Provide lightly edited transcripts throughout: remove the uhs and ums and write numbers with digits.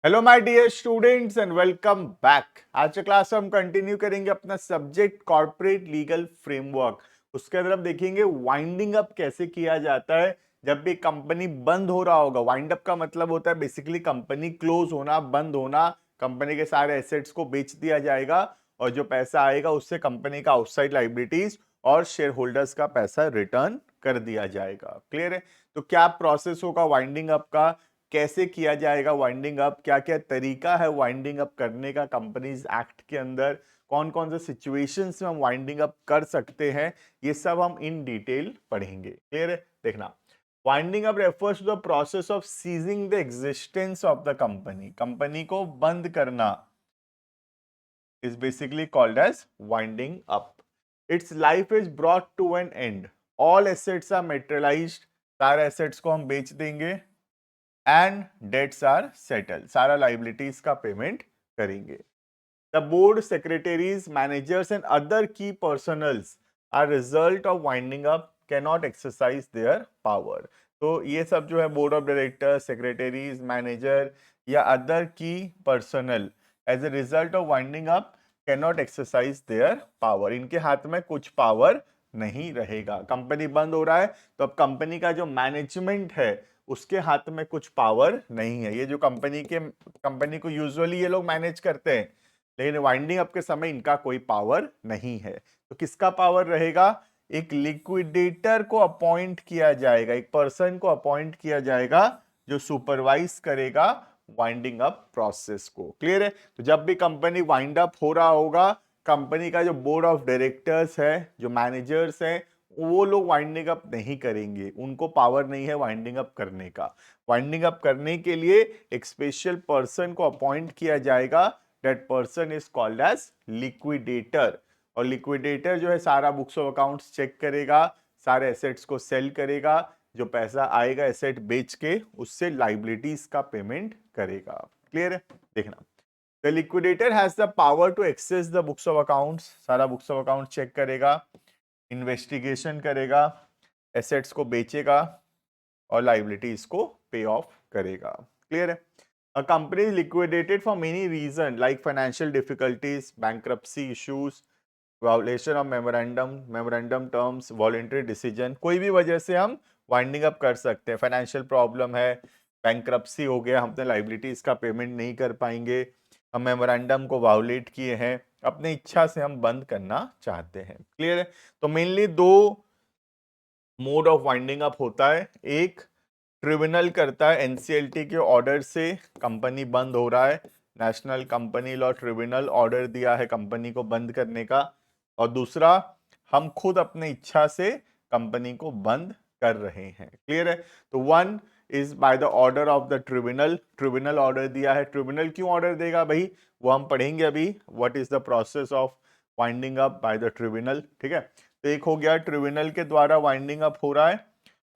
Hello my dear students and welcome back. आज के class में हम कंटिन्यू करेंगे अपना सब्जेक्ट कॉर्पोरेट लीगल फ्रेमवर्क। उसके अंदर हम देखेंगे वाइंडिंग अप कैसे किया जाता है जब भी कंपनी बंद हो रहा होगा। वाइंड अप का मतलब होता है बेसिकली कंपनी क्लोज होना, बंद होना। कंपनी के सारे एसेट्स को बेच दिया जाएगा और जो पैसा आएगा उससे कंपनी का आउटसाइड लाइबिलिटीज और शेयर होल्डर्स का पैसा रिटर्न कर दिया जाएगा। क्लियर है? तो क्या प्रोसेस होगा वाइंडिंग अप का, कैसे किया जाएगा वाइंडिंग अप, क्या क्या तरीका है वाइंडिंग अप करने का कंपनीज एक्ट के अंदर, कौन कौन से सिचुएशंस में हम वाइंडिंग अप कर सकते हैं, ये सब हम इन डिटेल पढ़ेंगे। क्लियर है? देखना, winding up refers to the process of ceasing the existence of the company. Company को बंद करना is basically called as winding up. Its life is brought to an end. All assets are materialized. सारे assets को हम बेच देंगे and debts are settled. सारा liabilities का payment करेंगे. The board, secretaries, managers and other key personals are result of winding up cannot exercise their power. तो ये सब जो है board of director, secretaries, manager या other key personnel as a result of winding up cannot exercise their power. इनके हाथ में कुछ पावर नहीं रहेगा। कंपनी बंद हो रहा है तो अब कंपनी का जो मैनेजमेंट है उसके हाथ में कुछ पावर नहीं है। ये जो कंपनी को यूजुअली ये लोग मैनेज करते हैं, लेकिन वाइंडिंग अप के समय इनका कोई पावर नहीं है। तो किसका पावर रहेगा? एक लिक्विडेटर को अपॉइंट किया जाएगा, एक पर्सन को अपॉइंट किया जाएगा जो सुपरवाइज करेगा वाइंडिंग अप प्रोसेस को। क्लियर है? तो जब भी कंपनी वाइंड अप हो रहा होगा, कंपनी का जो बोर्ड ऑफ डायरेक्टर्स है, जो मैनेजर्स हैं, वो लोग वाइंडिंग अप नहीं करेंगे। उनको पावर नहीं है वाइंडिंग अप करने का। वाइंडिंग अप करने के लिए एक स्पेशल पर्सन को अपॉइंट किया जाएगा। That person is called as liquidator. और लिक्विडेटर जो है सारा बुक्स ऑफ अकाउंट्स चेक करेगा, सारे एसेट्स को सेल करेगा, जो पैसा आएगा एसेट बेच के उससे लाइबिलिटीज का पेमेंट करेगा। क्लियर है? देखना, the liquidator has the power to access the books of accounts. सारा बुक्स ऑफ अकाउंट चेक करेगा, इन्वेस्टिगेशन करेगा, एसेट्स को बेचेगा और लाइबिलिटीज को पे ऑफ करेगा। क्लियर है? A company is liquidated for many reasons like financial difficulties, bankruptcy issues, violation of memorandum terms, voluntary decision. कोई भी वजह से हम वाइंडिंग अप कर सकते हैं। फाइनेंशियल प्रॉब्लम है, बैंक्रप्सी हो गया, हम अपने लाइबिलिटीज का पेमेंट नहीं कर पाएंगे, हम मेमोरेंडम को वायोलेट किए हैं, अपनी इच्छा से हम बंद करना चाहते हैं। क्लियर है? तो मेनली दो मोड ऑफ वाइंडिंग अप होता है। एक ट्रिब्यूनल करता है, एनसीएलटी के ऑर्डर से कंपनी बंद हो रहा है, national company law tribunal order दिया है कंपनी को बंद करने का। और दूसरा, हम खुद अपनी इच्छा से कंपनी को बंद कर रहे हैं। क्लियर है? तो one is by the order of the tribunal. Tribunal order दिया है। ट्रिब्यूनल क्यों ऑर्डर देगा भाई, वो हम पढ़ेंगे अभी। What is the process of winding up by the tribunal. ठीक है? तो एक हो गया ट्रिब्यूनल के द्वारा वाइंडिंग अप हो रहा है,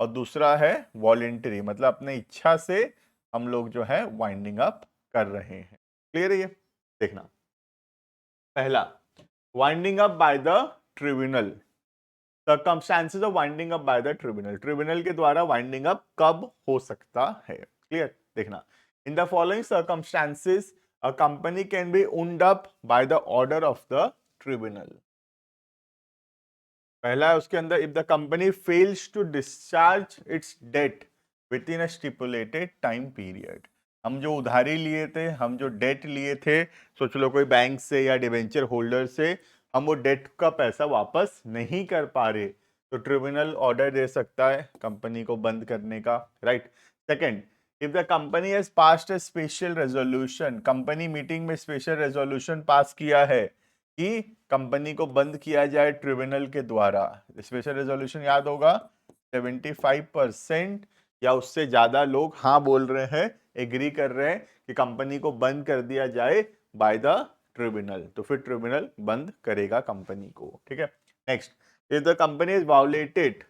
और दूसरा है वॉलेंटरी, मतलब अपने इच्छा से हम लोग जो है वाइंडिंग अप कर रहे हैं। क्लियर है? ये देखना, पहला winding up by the tribunal. Circumstances of winding up by the tribunal. Tribunal के द्वारा वाइंडिंग अप कब हो सकता है? क्लियर? देखना, in the following circumstances a company can be wound up by the order of the tribunal. पहला है उसके अंदर, if the company fails to discharge its debt within a stipulated time period. हम जो उधारी लिए थे, हम जो डेट लिए थे, सोच लो कोई बैंक से या डिवेंचर होल्डर से, हम वो डेट का पैसा वापस नहीं कर पा रहे, तो ट्रिब्यूनल ऑर्डर दे सकता है कंपनी को बंद करने का। Right? Second, if the company has passed a special resolution. Company meeting में स्पेशल रेजोल्यूशन पास किया है कि कंपनी को बंद किया जाए ट्रिब्यूनल के द्वारा। स्पेशल रेजोल्यूशन याद होगा, 75% या उससे ज्यादा लोग हाँ बोल रहे हैं, एग्री कर रहे हैं कि कंपनी को बंद कर दिया जाए बाय द ट्रिब्यूनल, तो फिर ट्रिब्यूनल बंद करेगा कंपनी को। ठीक है? Next, if the company is violated,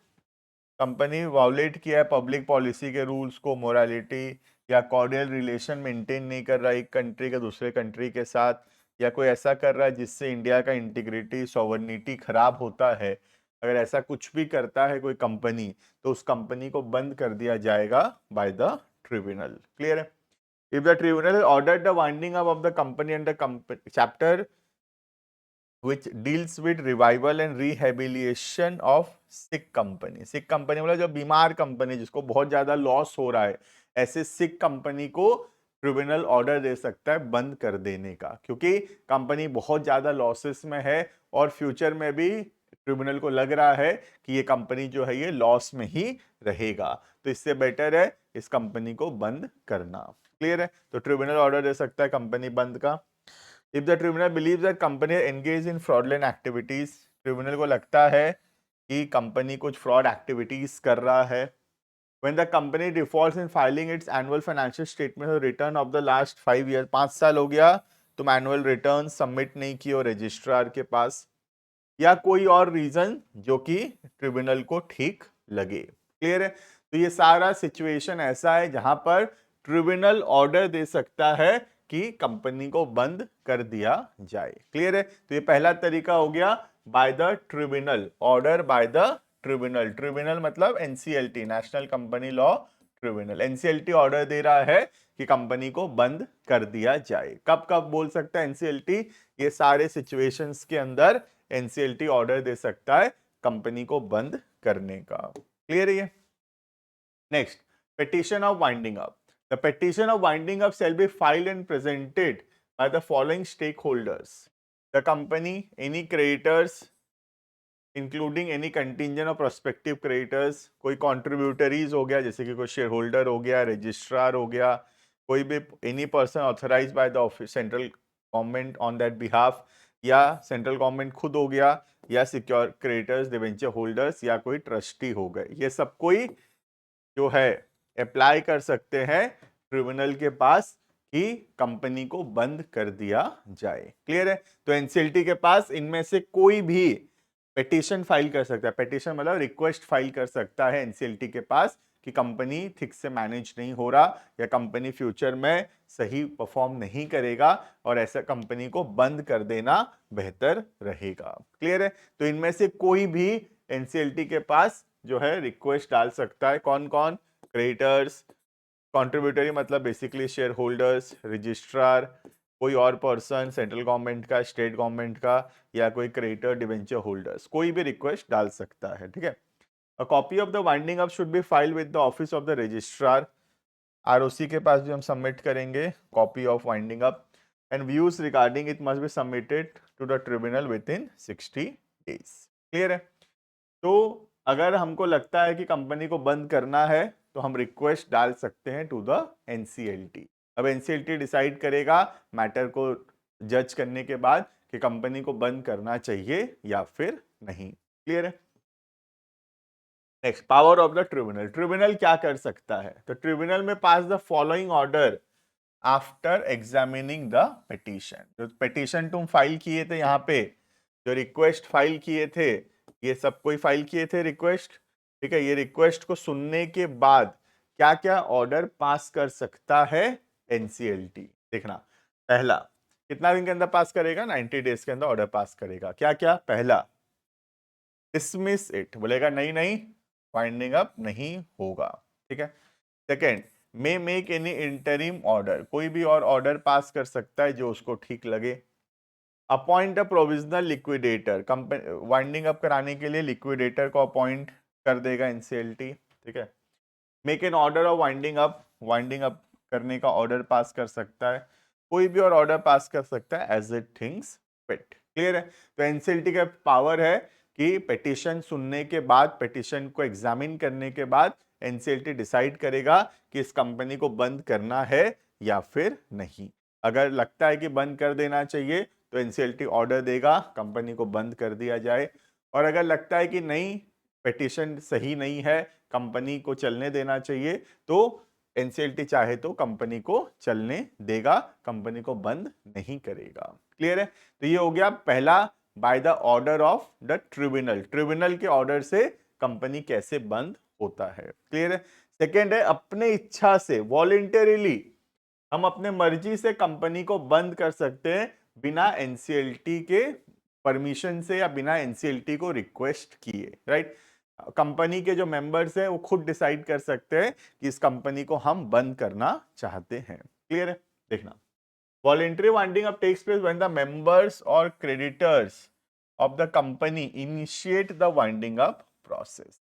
company violet किया है पब्लिक पॉलिसी के रूल्स को, मोरालिटी या कॉर्डियल रिलेशन मेंटेन नहीं कर रहा एक कंट्री के दूसरे कंट्री के साथ, या कोई ऐसा कर रहा है जिससे इंडिया का इंटीग्रिटी सॉवरेनिटी खराब होता है, अगर ऐसा कुछ भी करता है कोई कंपनी, तो उस कंपनी को बंद कर दिया जाएगा बाय द ट्रिब्यूनल। क्लियर है? If the tribunal order the winding up of the company under chapter which deals with revival and rehabilitation of sick company. sick company मतलब जो बीमार कंपनी जिसको बहुत ज्यादा लॉस हो रहा है, ऐसे सिक कंपनी को ट्रिब्यूनल ऑर्डर दे सकता है बंद कर देने का, क्योंकि कंपनी बहुत ज्यादा लॉसेस में है और फ्यूचर में भी ट्रिब्यूनल को लग रहा है कि ये कंपनी जो है ये लॉस में ही रहेगा, तो इससे बेटर है इस कंपनी को बंद करना। क्लियर है? तो ट्रिब्यूनल ऑर्डर दे सकता है कंपनी बंद का। If the tribunal believes that company engaged in fraudulent activities, tribunal को लगता है कि कंपनी कुछ फ्रॉड एक्टिविटीज कर रहा है। When the company defaults in filing its annual financial statement or return of the last 5 years, 5 साल हो गया तुम एनुअल रिटर्न सबमिट नहीं किए हो रजिस्ट्रार के पास, या कोई और रीजन जो कि ट्रिब्यूनल को ठीक लगे। क्लियर है? तो ये सारा सिचुएशन ऐसा है जहां पर ट्रिब्यूनल ऑर्डर दे सकता है कि कंपनी को बंद कर दिया जाए। क्लियर है? तो ये पहला तरीका हो गया by the tribunal, order by the tribunal. Tribunal मतलब NCLT, national company law tribunal. NCLT order दे रहा है कि कंपनी को बंद कर दिया जाए। कब कब बोल सकता है एनसीएलटी? ये सारे सिचुएशंस के अंदर एनसीएलटी ऑर्डर दे सकता है कंपनी को बंद करने का। क्लियर है? Next, petition of winding up. The petition of winding up shall be filed and presented by the following stakeholders: the company, any creditors including any contingent or prospective creditors, कोई contributories हो गया जैसे कि कोई share holder हो गया, registrar हो गया, कोई भी any person authorize by the central government on that behalf, या सेंट्रल गवर्नमेंट खुद हो गया, या सिक्योर क्रेडिटर्स, डिवेंचर होल्डर्स, या कोई ट्रस्टी हो गए। ये सब कोई जो है अप्लाई कर सकते हैं ट्रिब्यूनल के पास कि कंपनी को बंद कर दिया जाए। क्लियर है? तो एनसीएलटी के पास इनमें से कोई भी पिटीशन फाइल कर सकता है। पिटीशन मतलब रिक्वेस्ट फाइल कर सकता है एनसीएलटी के पास कि कंपनी ठीक से मैनेज नहीं हो रहा या कंपनी फ्यूचर में सही परफॉर्म नहीं करेगा और ऐसा कंपनी को बंद कर देना बेहतर रहेगा। क्लियर है? तो इनमें से कोई भी एनसीएलटी के पास जो है रिक्वेस्ट डाल सकता है। कौन कौन? क्रेडिटर्स, कॉन्ट्रीब्यूटरी मतलब बेसिकली शेयर होल्डर्स, रजिस्ट्रार, कोई और पर्सन सेंट्रल गवर्नमेंट का, स्टेट गवर्नमेंट का, या कोई क्रेडिटर, डिवेंचर होल्डर्स, कोई भी रिक्वेस्ट डाल सकता है। ठीक है? A copy of the winding up should be filed with the office of the registrar. ROC के पास भी हम सबमिट करेंगे copy of winding up, and views regarding it must be submitted to the tribunal with in 60 days. Clear है? तो अगर हमको लगता है कि कंपनी को बंद करना है तो हम रिक्वेस्ट डाल सकते हैं टू द एनसीएलटी। अब एनसीएलटी डिसाइड करेगा मैटर को जज करने के बाद कि कंपनी को बंद करना चाहिए या फिर नहीं। क्लियर है? Next, power of the tribunal. Tribunal क्या कर सकता है? तो tribunal may pass the following order after examining the petition. जो पिटीशन तुम फाइल किए थे, यहाँ पे जो रिक्वेस्ट फाइल किए थे, ये सब कोई फाइल किए थे रिक्वेस्ट। ठीक है? ये रिक्वेस्ट को सुनने के बाद क्या क्या ऑर्डर पास कर सकता है एनसीएलटी? देखना, पहला, कितना दिन के अंदर पास करेगा? 90 डेज के अंदर ऑर्डर पास करेगा। क्या क्या? पहला, डिसमिस इट, बोलेगा नहीं नहीं वाइंडिंग अप नहीं होगा। ठीक है? Second, may make any interim order, कोई भी और ऑर्डर पास कर सकता है जो उसको ठीक लगे। Appoint a provisional liquidator, company winding up कराने के लिए लिक्विडेटर को अपॉइंट कर देगा एनसीएलटी। ठीक है? Make an order of winding up, winding up करने का ऑर्डर पास कर सकता है। कोई भी और ऑर्डर पास कर सकता है as it thinks fit. Clear है? तो एनसीएलटी का पावर है कि पिटीशन सुनने के बाद, पिटीशन को एग्जामिन करने के बाद एनसीएलटी डिसाइड करेगा कि इस कंपनी को बंद करना है या फिर नहीं। अगर लगता है कि बंद कर देना चाहिए तो एनसीएलटी ऑर्डर देगा कंपनी को बंद कर दिया जाए, और अगर लगता है कि नहीं पिटीशन सही नहीं है, कंपनी को चलने देना चाहिए, तो एनसीएलटी चाहे तो कंपनी को चलने देगा, कंपनी को बंद नहीं करेगा। क्लियर है? तो ये हो गया पहला, bye the order of the tribunal. Tribunal के ऑर्डर से कंपनी कैसे बंद होता है। क्लियर है? सेकेंड है, अपने इच्छा से, वॉलेंटरीली हम अपने मर्जी से कंपनी को बंद कर सकते हैं बिना एनसीएलटी के परमिशन से या बिना एनसीएलटी को रिक्वेस्ट किए। राइट? कंपनी के जो मेंबर्स हैं वो खुद डिसाइड कर सकते हैं कि इस कंपनी को हम बंद करना चाहते हैं। क्लियर है? देखना, voluntary winding up takes place when the members or creditors of the company initiate the winding up process.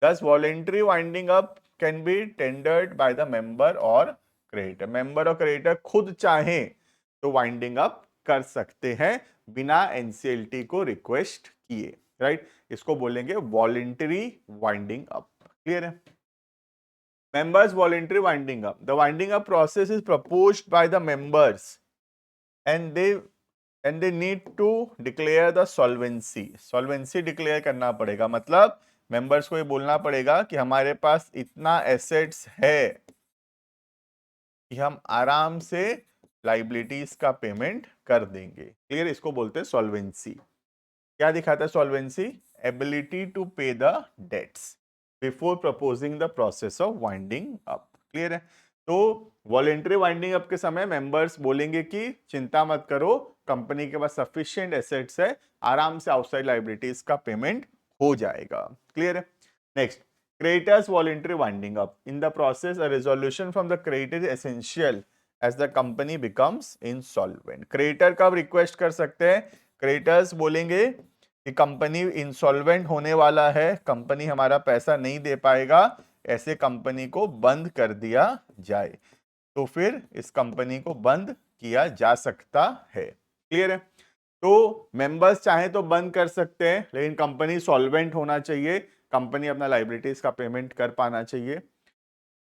Thus, voluntary winding up can be tendered by the member or creditor. Member और creditor खुद चाहे तो winding up कर सकते हैं बिना NCLT को request किए, राइट? इसको बोलेंगे voluntary winding up. क्लियर है? Members voluntary winding up. The winding up process is proposed by the members and they need to declare the solvency. Solvency declare करना पड़ेगा, मतलब members को ये बोलना पड़ेगा कि हमारे पास इतना assets है कि हम आराम से liabilities का पेमेंट कर देंगे. क्लियर? इसको बोलते हैं solvency. क्या दिखाता है solvency? Ability to pay the debts before proposing the process of winding up. Clear है? तो वॉलेंट्री वाइंडिंग अप के समय मेंबर्स बोलेंगे कि चिंता मत करो, कंपनी के पास सफिशिएंट एसेट्स है, आराम से आउटसाइड लायबिलिटीज का पेमेंट हो जाएगा. क्लियर है? Next, creditors voluntary winding up. In the process a resolution from the creditor is essential as the company becomes insolvent. Creditor कब रिक्वेस्ट कर सकते हैं? क्रेडिटर्स बोलेंगे कि कंपनी इंसॉल्वेंट होने वाला है, कंपनी हमारा पैसा नहीं दे पाएगा, ऐसे कंपनी को बंद कर दिया जाए, तो फिर इस कंपनी को बंद किया जा सकता है. क्लियर है? तो मेंबर्स चाहे तो बंद कर सकते हैं, लेकिन कंपनी सॉल्वेंट होना चाहिए, कंपनी अपना लायबिलिटीज का पेमेंट कर पाना चाहिए.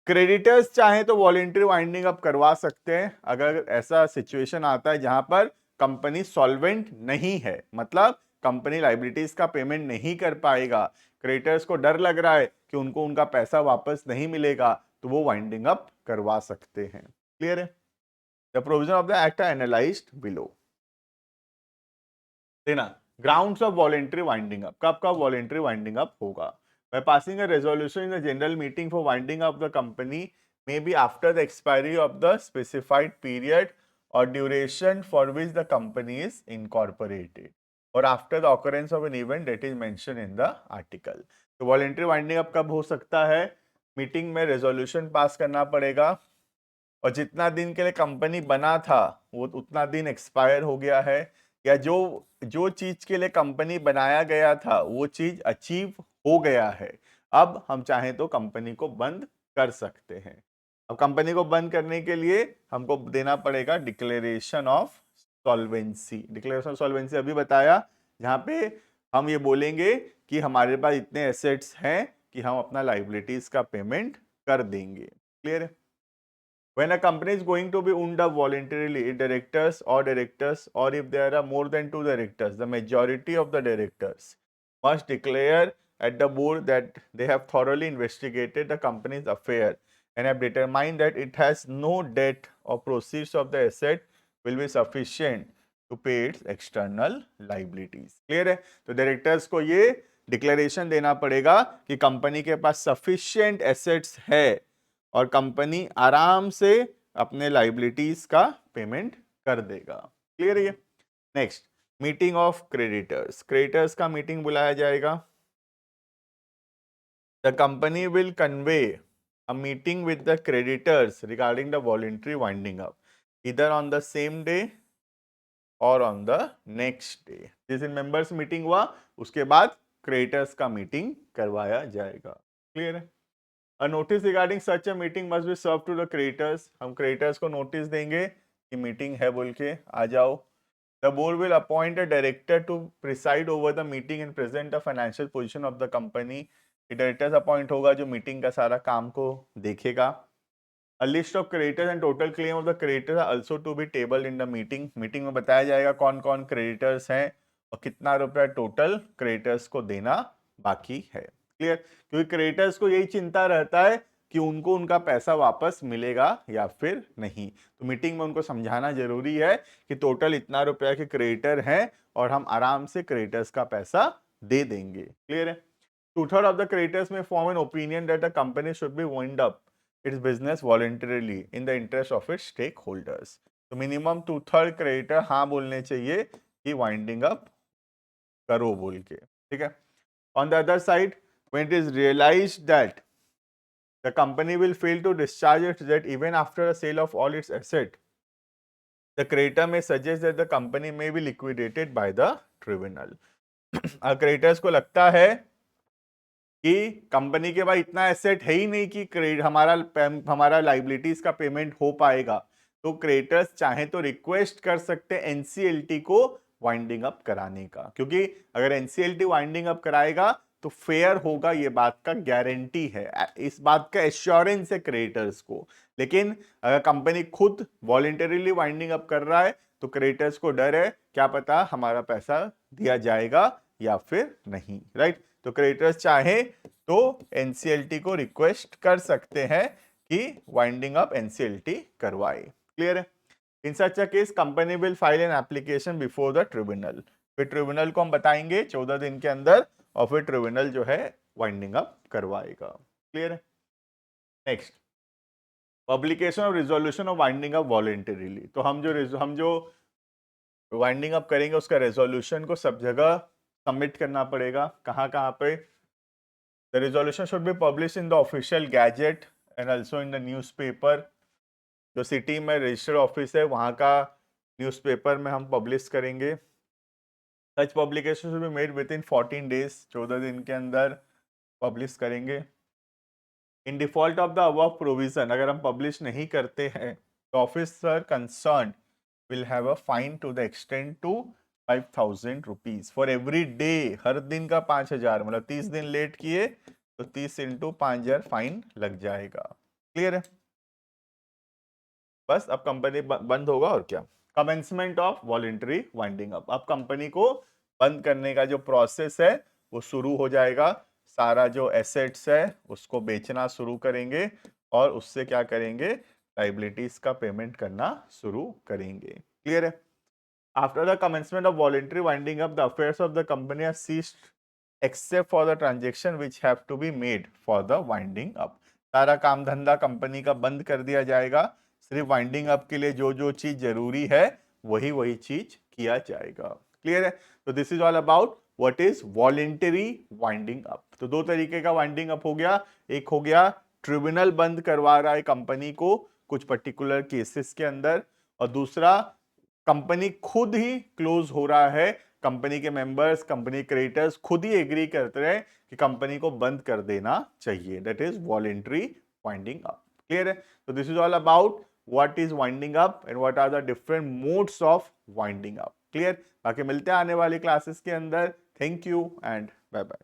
क्रेडिटर्स चाहे तो वॉलेंट्री वाइंडिंग अप करवा सकते हैं अगर ऐसा सिचुएशन आता है जहां पर कंपनी सॉल्वेंट नहीं है, मतलब कंपनी लायबिलिटीज का पेमेंट नहीं कर पाएगा, क्रेडिटर्स को डर लग रहा है कि उनको उनका पैसा वापस नहीं मिलेगा, तो वो वाइंडिंग अप करवा सकते हैं. क्लियर है? The provision of the act are analysed below. देना, grounds of voluntary winding up. कब कब वॉलेंट्री वाइंडिंग अप होगा? By passing a resolution in the general meeting for winding up the company may be after the expiry of the specified period or duration for which the company is incorporated, or after the occurrence of an event that is mentioned in the article. तो voluntary winding up कब हो सकता है? Meeting में resolution pass करना पड़ेगा और जितना दिन के लिए कंपनी बना था वो उतना दिन एक्सपायर हो गया है, या जो जो चीज के लिए कंपनी बनाया गया था वो चीज अचीव हो गया है, अब हम चाहें तो कंपनी को बंद कर सकते हैं. अब कंपनी को बंद करने के लिए हमको देना पड़ेगा declaration of solvency. Declaration of solvency अभी बताया, जहां पे हम ये बोलेंगे कि हमारे पास इतने एसेट्स हैं कि हम अपना लायबिलिटीज का पेमेंट कर देंगे. क्लियर है? When a company is going to be wound up voluntarily, directors, or if there are more than 2 directors, the majority of the directors must declare at the board that they have thoroughly investigated the company's affair and have determined that it has no debt or proceeds of the asset will be sufficient to pay its external liabilities. Clear है? तो directors को ये declaration देना पड़ेगा कि company के पास sufficient assets है और कंपनी आराम से अपने लायबिलिटीज का पेमेंट कर देगा. क्लियर है? Next, meeting of creditors. Creditors का मीटिंग बुलाया जाएगा. The company will convey a meeting with the creditors regarding the voluntary winding up इधर ऑन द सेम डे और ऑन द नेक्स्ट डे. जिस दिन मेंबर्स मीटिंग हुआ उसके बाद क्रेडिटर्स का मीटिंग करवाया जाएगा. क्लियर है? A notice regarding such a meeting must be served to the creditors. हम creditors को notice देंगे कि meeting है बोल के आ जाओ. The board will appoint a director to preside over the meeting and present the financial position of the company. ये directors appoint होगा जो meeting का सारा काम को देखेगा. A list of creditors and total claim of the creditors are also to be tabled in the meeting. Meeting में बताया जाएगा कौन कौन creditors हैं और कितना रुपया total creditors को देना बाकी है. क्लियर? क्योंकि क्रेडिटर्स को यही चिंता रहता है कि उनको उनका पैसा वापस मिलेगा या फिर नहीं, तो मीटिंग में उनको समझाना जरूरी है कि टोटल इतना रुपया के क्रेडिटर हैं और हम आराम से क्रेडिटर्स का पैसा दे देंगे. क्लियर है? 2/3 of the creditors may form an opinion that the company should be wind up its business voluntarily in the interest of its stakeholders. तो मिनिमम 2/3 क्रेडिटर हाँ बोलने चाहिए कि वाइंडिंग अप करो बोल के. ठीक है? On the other side, when it is realized that the company will fail to discharge its debt even after a sale of all its asset, the creditor may suggest that the company may be liquidated by the tribunal. Creditors को लगता है कि company के पास इतना asset है ही नहीं कि हमारा लाइबिलिटीज का पेमेंट हो पाएगा, तो क्रेडिटर्स चाहे तो रिक्वेस्ट कर सकते हैं एनसीएलटी को वाइंडिंग अप कराने का, क्योंकि अगर एनसीएलटी वाइंडिंग अप कराएगा तो फेयर होगा, ये बात का गारंटी है, इस बात का एश्योरेंस है क्रेडिटर्स को। लेकिन अगर कंपनी खुद वॉलेंटरीली वाइंडिंग अप कर रहा है तो क्रेडिटर्स को डर है, क्या पता हमारा पैसा दिया जाएगा या फिर नहीं, राइट। तो क्रेडिटर्स चाहे तो एनसीएलटी को रिक्वेस्ट कर सकते हैं कि वाइंडिंग अप एनसीएलटी करवाए। क्लियर है? In such a case company will file an application before the tribunal, फिर ट्रिब्यूनल को हम बताएंगे 14 दिन के अंदर, और फिर ट्रिब्यूनल जो है वाइंडिंग अप करवाएगा। क्लियर है? Next, publication of resolution of winding up voluntarily. तो हम जो वाइंडिंग अप करेंगे उसका रेजोल्यूशन को सब जगह सबमिट करना पड़ेगा। कहाँ कहाँ पे? The resolution should be publish in the official gazette and also in the newspaper. जो सिटी में रजिस्टर्ड ऑफिस है वहाँ का न्यूज़पेपर में हम पब्लिश करेंगे। Such publication should be made within 14 days, 14 दिन के अंदर पब्लिश करेंगे। In default of the above provision, अगर हम पब्लिश नहीं करते हैं तो officer concerned will have a fine to the extent to 5,000 rupees for every day. हर दिन का 5,000, मतलब 30 दिन लेट किए तो 30 इंटू 5,000 फाइन लग जाएगा। क्लियर है? बस अब कंपनी बंद होगा और क्या। Commencement of voluntary winding up, अब कंपनी को बंद करने का जो प्रोसेस है वो शुरू हो जाएगा। सारा जो एसेट्स है उसको बेचना शुरू करेंगे और उससे क्या करेंगे, लाइबिलिटीज का पेमेंट करना शुरू करेंगे। क्लियर है? After the commencement of voluntary winding up the affairs of the company are ceased except for the transaction which have to be made for the winding up. सारा काम धंधा कंपनी का बंद कर दिया जाएगा, सिर्फ वाइंडिंग अप के लिए जो जो चीज जरूरी है वही वही चीज किया जाएगा। क्लियर है? तो this is all about what is voluntary winding up. तो दो तरीके का वाइंडिंग अप हो गया, एक हो गया ट्रिब्यूनल बंद करवा रहा है कंपनी को कुछ पर्टिकुलर केसेस के अंदर, और दूसरा कंपनी खुद ही क्लोज हो रहा है, कंपनी के मेंबर्स, कंपनी क्रेडिटर्स खुद ही एग्री करते हैं कि कंपनी को बंद कर देना चाहिए, that is voluntary winding up. Clear है? तो this is all about what is winding up and what are the different modes of winding up. Clear? बाकी मिलते हैं आने वाली क्लासेस के अंदर। Thank you and bye bye.